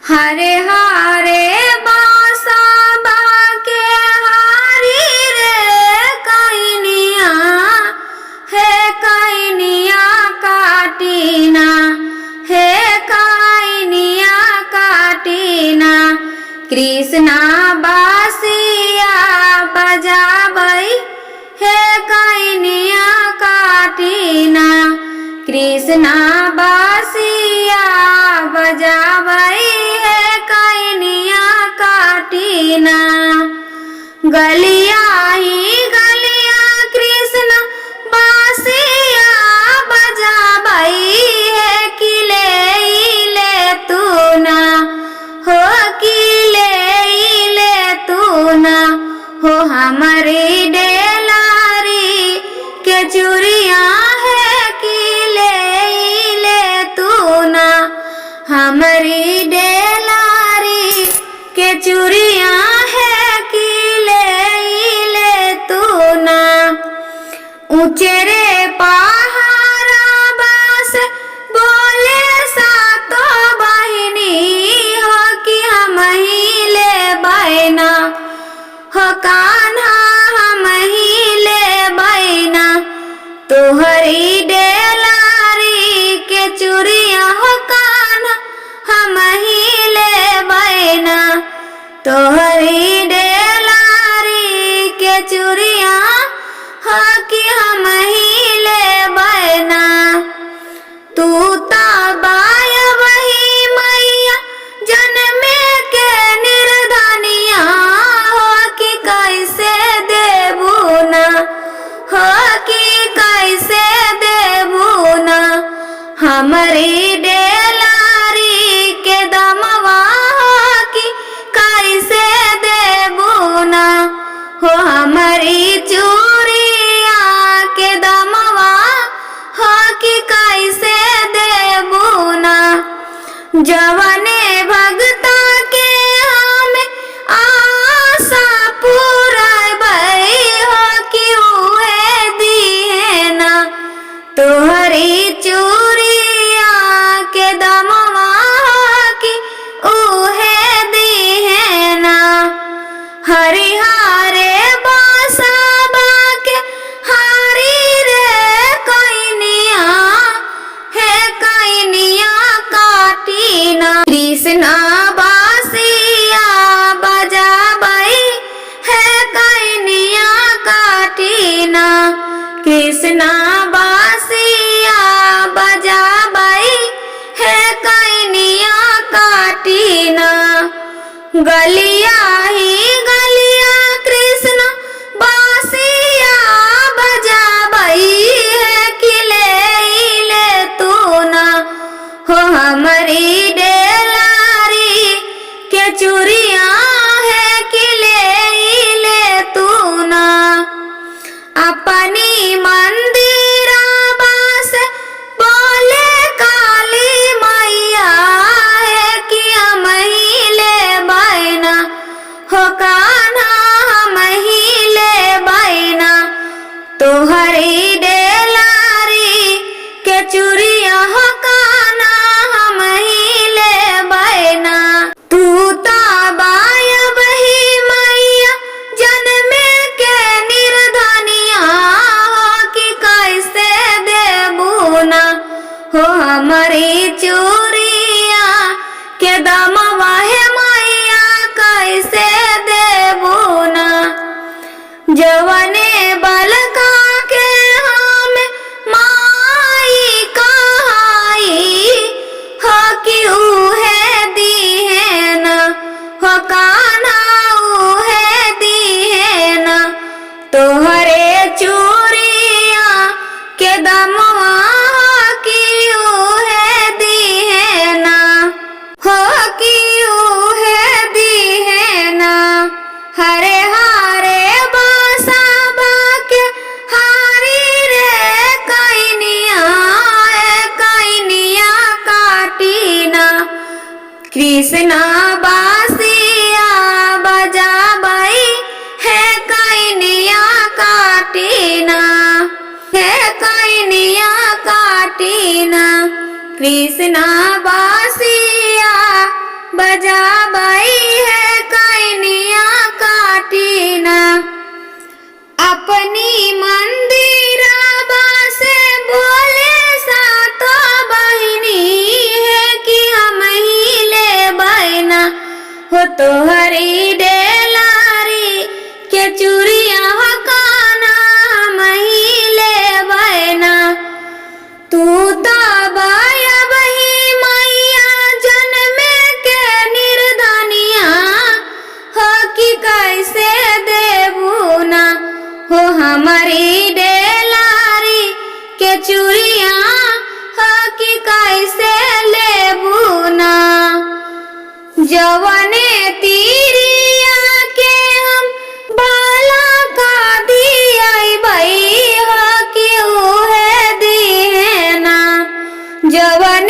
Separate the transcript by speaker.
Speaker 1: हरे हरे बासा बाके हारी रे कैनिया हे कैनिया काटीना हे कैनिया काटीना। कृष्णा बासिया बजाबै हे कैनिया काटीना। कृष्णा बासिया बजाबै हे कैनिया काटीना। गलिया ही गलिया कृष्ण बासिया बजाबै हे किले ले तू ना हो किले ले तू ना हो। हमारी डेलारी के चूड़िया है किले ले तू ना। हमारी डेलारी के चूड़िया है किले ले तू ना। ऊंचे रे पहाड़ा बास बोले सातो बहिनी हो कि हम ही ले बैना हो कान्हा हम ही ले बैना। तोहरी डेलारी के चूड़िया हो कान्हा हम ही ले बैना। तोहरी डेलारी के चूड़िया हो कि हम ही ले बैना। तू तबाय वही मैया जन्मे के निर्धनिया हो कि कैसे देबू ना हो कि कैसे देबू ना। हमारी डेलारी के दमवा हो कि कैसे देबू ना हो। हमारी चूड़िया के दमवा हो कि कैसे देबू ना। जवने भगता के हमें आशा पुराबै हो कि उहे दिहे ना। तोहरी चूड़िया के दमवा हो कि उहे दिहे ना। हरि हरे बासा बाके हारी रे कैनिया हे कैनिया काटीना। कृष्णा बासिया बजाबै हे कैनिया काटीना। कृष्णा बासिया बजाबै हे कैनिया काटीना। गलिया ही गलिया कृष्ण बासिया बजाबै हे किले ले तू ना हो। हमारी डेलारी के चूड़िया है किले ले तू ना। अपनी मंदिर बास बोले काली मैया है कि हम ही ले बैना हो कान्हा हम ही ले बैना। तोहरी डेलारी के चूड़िया हो कान्हा हम ही ले बैना। तू तबाय वही मैया जन्मे के निर्धनिया हो कि कैसे देबू ना हो। हमारी चूड़िया के दमवा है मैया कैसे देबू ना। जवने बलका के हमें माई कहाई हो कि उहे दिहे ना हो कान्हा उहे दिहे ना। तोहरे चूड़िया के दमवा हो कि उहे दिहे ना हो कि उहे दिहे ना। हरे हरे बासा बाके हारी रे कैनिया कैनिया काटीना। कृष्णा बासिया बजाबै हे कैनिया काटीना हे कैनिया काटीना। कृष्णा बासिया बज जवने तीरिया के हम बाला का दिया भई हो कि उहे दिए ना जवन